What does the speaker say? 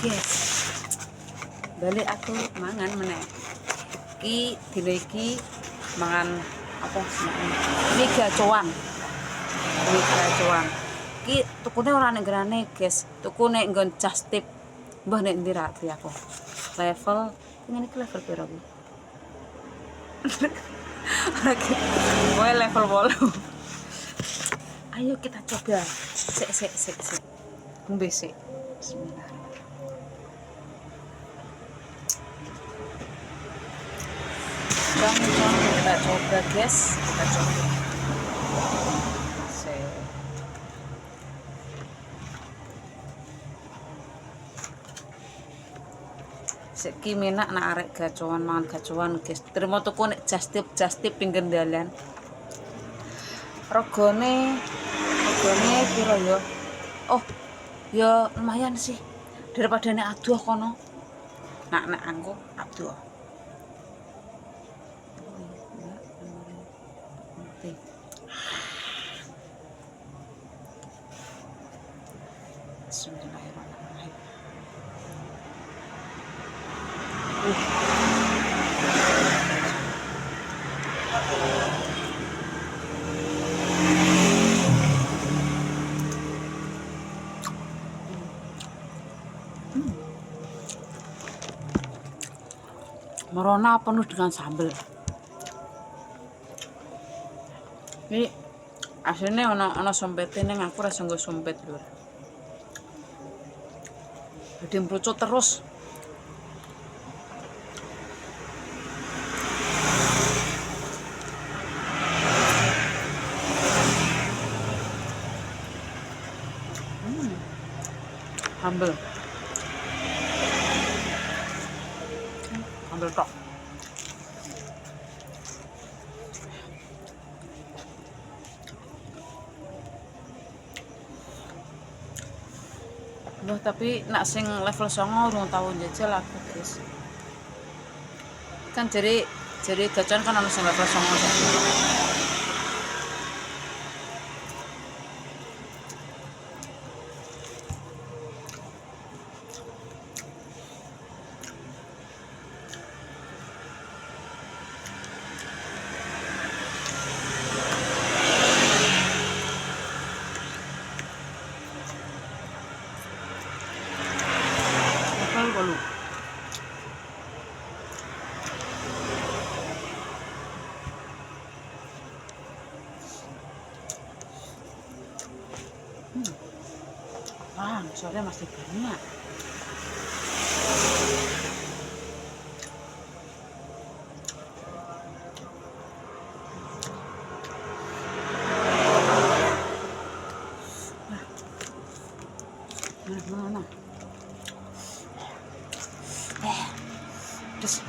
guys, balik aku mangan meneh iki dina iki mangan apa jenenge ini gacoan iki tukune ora nek grane guys, tuku nek nggon Just Tip mbah nek ndi ra aku level ngene iki level piro iki ora level 8. Ayo kita coba sik ngombe sik. Bismillah. Kita coba guys, kita coba sik menak nak arek gacoan mangan gacoan guys. Terima tuku nek Just Tip pinggir dalan. Regane piro ya? Oh, ya lumayan sih. Daripada nek aduh kono. Nak aku aduh. Bismillahirrahmanirrahim. Merona penuh dengan sambal. Ini aslinya ana sompete ning aku rasa nggo sompet lur. Jadi mrucut terus. Sambal tok. Loh, tapi nak sing level 9 urung tau njajal aku, guys. Kan jadi gacan kan ana sing level 9. Level 8. Sore masih banyak. Mana? Terus